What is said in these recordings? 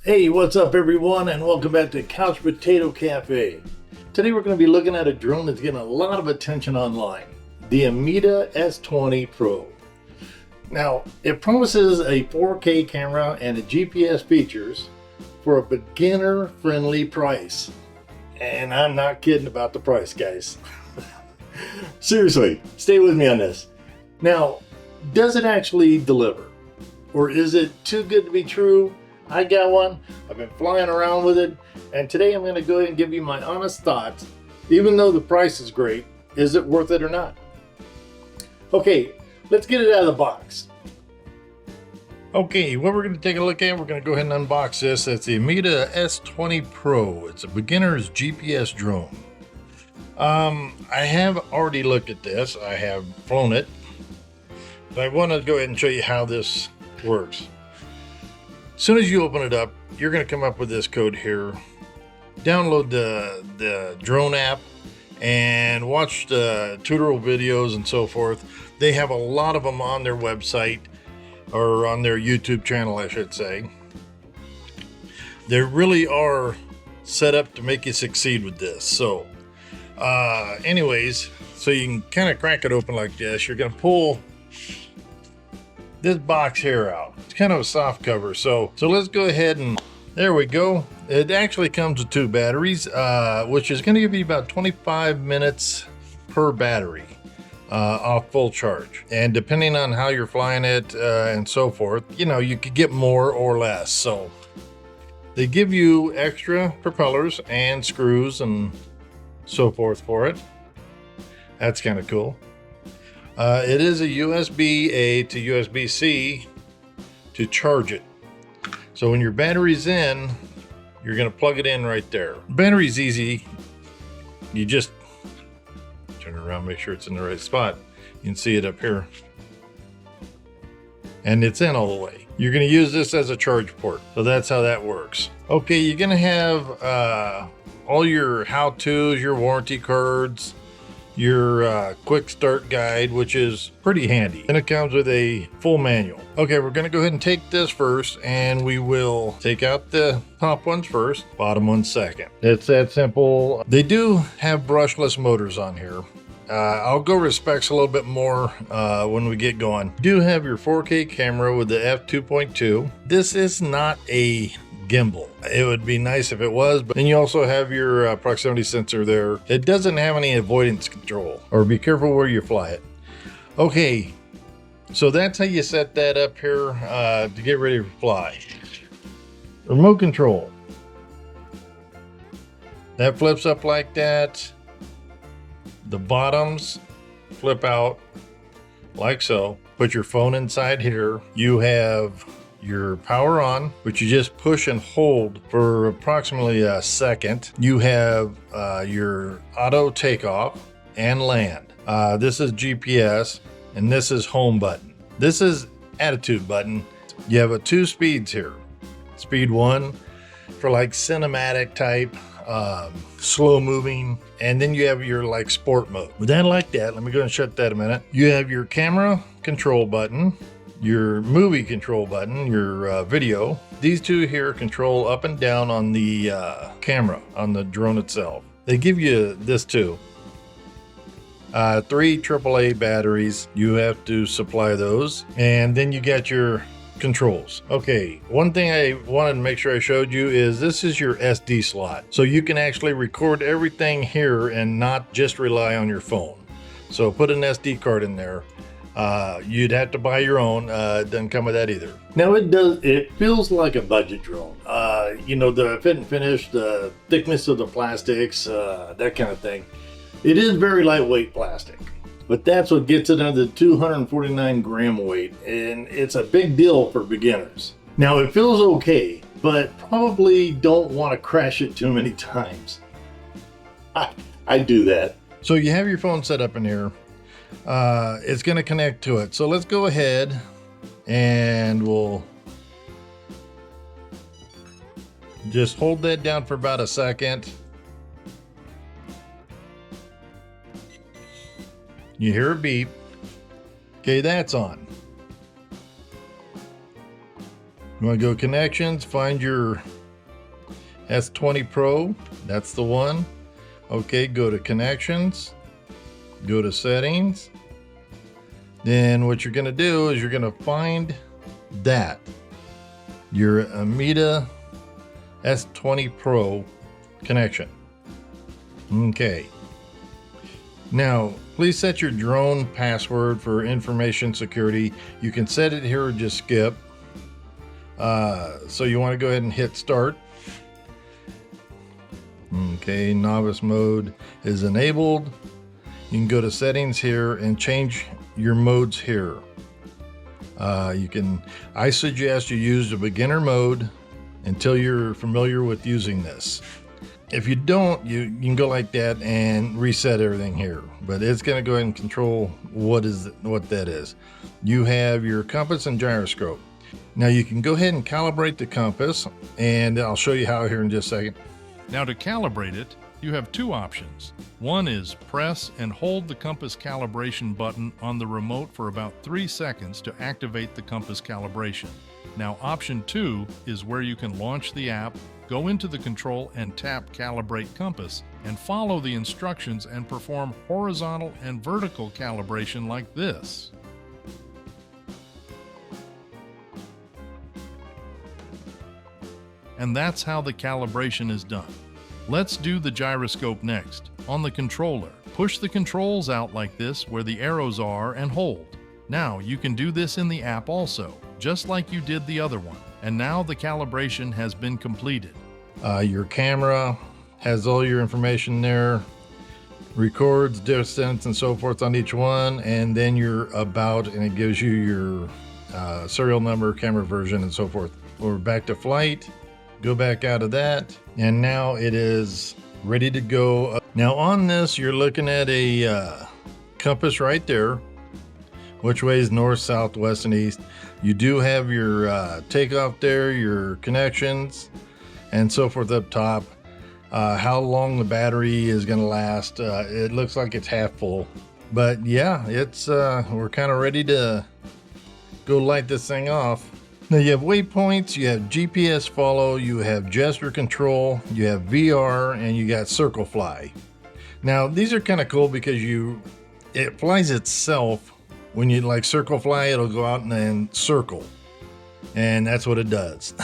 Hey, what's up everyone, and welcome back to Couch Potato Cafe. Today we're going to be looking at a drone that's getting a lot of attention online, the AMETA S20 Pro. Now, it promises a 4K camera and a GPS features for a beginner-friendly price. And I'm not kidding about the price, guys. Seriously, stay with me on this. Now, does it actually deliver? Or is it too good to be true? I got one, I've been flying around with it, and today I'm going to go ahead and give you my honest thoughts. Even though the price is great, is it worth it or not? Okay, let's get it out of the box. Okay, what we're going to take a look at, we're going to go ahead and unbox this. It's the AMETA S20 Pro. It's a beginner's GPS drone. I have already looked at this. I have flown it. But I want to go ahead and show you how this works. As soon as you open it up, you're going to come up with this code here. Download the drone app and watch the tutorial videos and so forth. They have a lot of them on their website, or on their YouTube channel, I should say. They really are set up to make you succeed with this. So anyways, so you can kind of crack it open like this. You're going to pull this box here out. It's kind of a soft cover, so let's go ahead and there we go. It actually comes with 2 batteries, which is going to give you about 25 minutes per battery off full charge, and depending on how you're flying it and so forth, you know, you could get more or less. So they give you extra propellers and screws and so forth for it. That's kind of cool. It is a USB-A to USB-C to charge it. So when your battery's in, you're going to plug it in right there. Battery's easy. You just turn it around, make sure it's in the right spot. You can see it up here. And it's in all the way. You're going to use this as a charge port. So that's how that works. Okay, you're going to have all your how-tos, your warranty cards, your quick start guide, which is pretty handy, and it comes with a full manual. Okay, we're going to go ahead and take this first, and we will take out the top ones first, bottom ones second. It's that simple. They do have brushless motors on here. I'll go over specs a little bit more when we get going. You do have your 4K camera with the f2.2. This is not a gimbal. It would be nice if it was, but then you also have your proximity sensor there. It doesn't have any avoidance control, or be careful where you fly it. Okay, so that's how you set that up here to get ready to fly. Remote control. That flips up like that. The bottoms flip out like so. Put your phone inside here. You have your power on, which you just push and hold for approximately a second. You have your auto takeoff and land. This is GPS, and this is home button. This is attitude button. You have 2 speeds here. Speed 1 for like cinematic type, slow moving, and then you have your like sport mode. With that like that, let me go and shut that a minute. You have your camera control button, your movie control button, your video. These 2 here control up and down on the camera, on the drone itself. They give you this too. 3 AAA batteries. You have to supply those. And then you got your controls. Okay, one thing I wanted to make sure I showed you is this is your SD slot. So you can actually record everything here and not just rely on your phone. So put an SD card in there. You'd have to buy your own. It doesn't come with that either. Now it feels like a budget drone. You know, the fit and finish, the thickness of the plastics, that kind of thing. It is very lightweight plastic, but that's what gets it under the 249 gram weight, and it's a big deal for beginners. Now it feels okay, but probably don't want to crash it too many times. I do that. So you have your phone set up in here. It's going to connect to it. So let's go ahead and we'll just hold that down for about a second. You hear a beep. Okay, that's on. You want to go connections, find your S20 Pro, that's the one. Okay, go to connections, go to settings. Then what you're going to do is you're going to find that, your AMETA S20 Pro connection. Okay. Now, please set your drone password for information security. You can set it here or just skip. So you want to go ahead and hit start. Okay, novice mode is enabled. You can go to settings here and change your modes here. I suggest you use the beginner mode until you're familiar with using this. If you don't, you can go like that and reset everything here, but it's going to go ahead and control what that is. You have your compass and gyroscope. Now you can go ahead and calibrate the compass, and I'll show you how here in just a second. Now to calibrate it, you have two options. One is press and hold the compass calibration button on the remote for about 3 seconds to activate the compass calibration. Now option 2 is where you can launch the app, go into the control and tap Calibrate Compass, and follow the instructions and perform horizontal and vertical calibration like this. And that's how the calibration is done. Let's do the gyroscope next. On the controller, push the controls out like this where the arrows are and hold. Now you can do this in the app also, just like you did the other one. And now the calibration has been completed. Your camera has all your information there, records distance and so forth on each one, and then your about, and it gives you your serial number, camera version, and so forth. We're back to flight. Go back out of that, and now it is ready to go. Now on this, you're looking at a compass right there, which way is north, south, west, and east. You do have your takeoff there, your connections, and so forth up top. How long the battery is going to last. It looks like it's half full, but yeah, it's we're kind of ready to go light this thing off. Now you have waypoints, you have GPS follow, you have gesture control, you have VR, and you got circle fly. Now these are kind of cool because it flies itself. When you like circle fly, it'll go out and then circle, and that's what it does.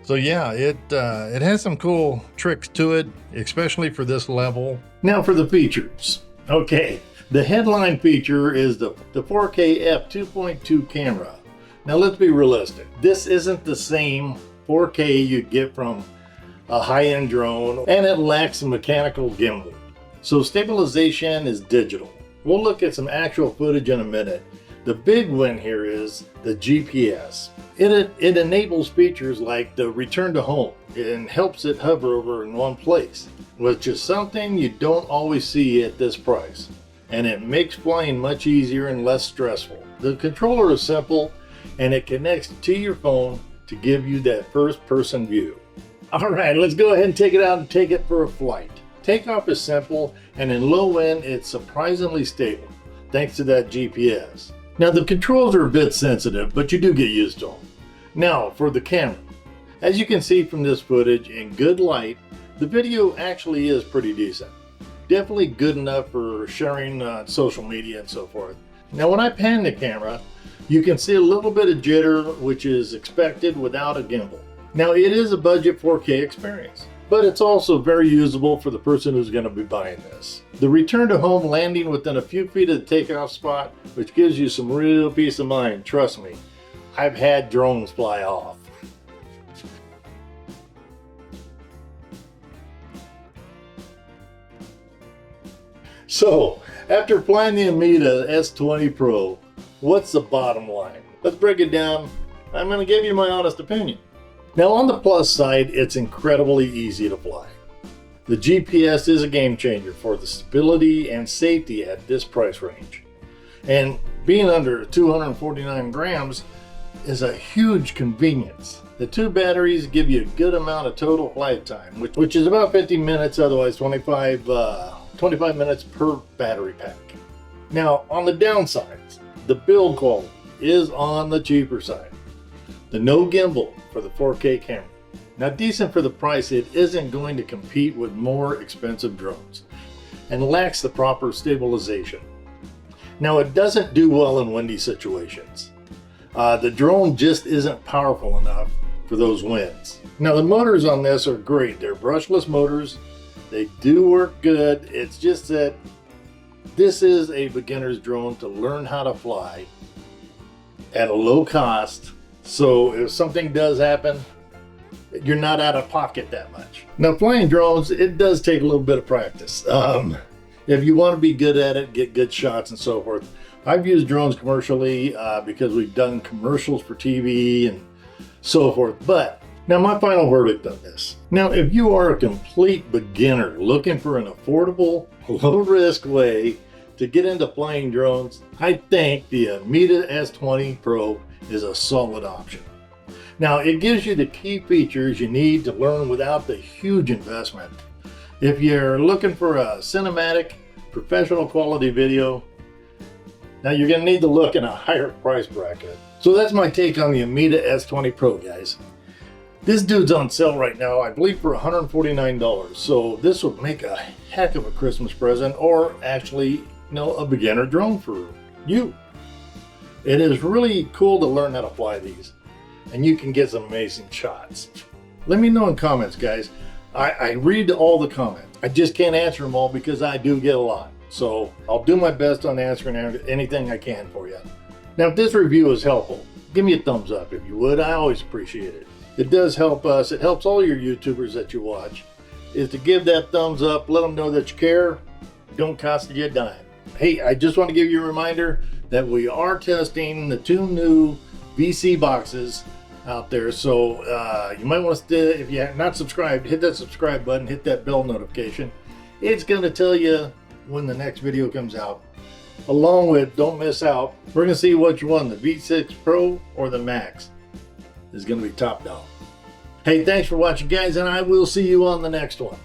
So yeah, it has some cool tricks to it, especially for this level. Now for the features. Okay, the headline feature is the 4K f2.2 camera. Now let's be realistic. This isn't the same 4K you'd get from a high-end drone, and it lacks a mechanical gimbal. So stabilization is digital. We'll look at some actual footage in a minute. The big win here is the GPS. It enables features like the return to home and helps it hover over in one place, which is something you don't always see at this price. And it makes flying much easier and less stressful. The controller is simple, and it connects to your phone to give you that first-person view. All right, let's go ahead and take it out and take it for a flight. Takeoff is simple, and in low wind, it's surprisingly stable, thanks to that GPS. Now, the controls are a bit sensitive, but you do get used to them. Now, for the camera. As you can see from this footage, in good light, the video actually is pretty decent. Definitely good enough for sharing on social media and so forth. Now, when I pan the camera, you can see a little bit of jitter, which is expected without a gimbal. Now, it is a budget 4K experience, but it's also very usable for the person who's going to be buying this. The return to home landing within a few feet of the takeoff spot, which gives you some real peace of mind. Trust me, I've had drones fly off. So, after flying the AMETA S20 Pro, what's the bottom line? Let's break it down. I'm going to give you my honest opinion. Now, on the plus side, it's incredibly easy to fly. The GPS is a game changer for the stability and safety at this price range. And being under 249 grams is a huge convenience. The two batteries give you a good amount of total flight time, which is about 50 minutes, otherwise 25 minutes per battery pack. Now, on the downsides, the build quality is on the cheaper side. The no gimbal for the 4K camera. Now, decent for the price, it isn't going to compete with more expensive drones and lacks the proper stabilization. Now, it doesn't do well in windy situations. The drone just isn't powerful enough for those winds. Now, the motors on this are great. They're brushless motors. They do work good. It's just that this is a beginner's drone to learn how to fly at a low cost. So if something does happen, you're not out of pocket that much. Now, flying drones, it does take a little bit of practice. If you want to be good at it, get good shots and so forth. I've used drones commercially because we've done commercials for TV and so forth. But now my final verdict on this. Now, if you are a complete beginner looking for an affordable, low-risk way to get into flying drones, I think the AMETA S20 Pro is a solid option. Now, it gives you the key features you need to learn without the huge investment. If you're looking for a cinematic, professional quality video, now you're going to need to look in a higher price bracket. So that's my take on the AMETA S20 Pro, guys. This dude's on sale right now, I believe for $149. So this would make a heck of a Christmas present, or actually, a beginner drone for you. It is really cool to learn how to fly these, and you can get some amazing shots. Let me know in comments, guys. I read all the comments. I just can't answer them all because I do get a lot. So I'll do my best on answering anything I can for you. Now, if this review is helpful, give me a thumbs up if you would. I always appreciate it. It does help us. It helps all your YouTubers that you watch, is to give that thumbs up. Let them know that you care. Don't cost you a dime. Hey, I just want to give you a reminder that we are testing the 2 new VC boxes out there. So you might want to, if you're not subscribed, hit that subscribe button, hit that bell notification. It's going to tell you when the next video comes out. Along with, don't miss out, we're going to see which one, the V6 Pro or the Max, is going to be top dog. Hey, thanks for watching, guys, and I will see you on the next one.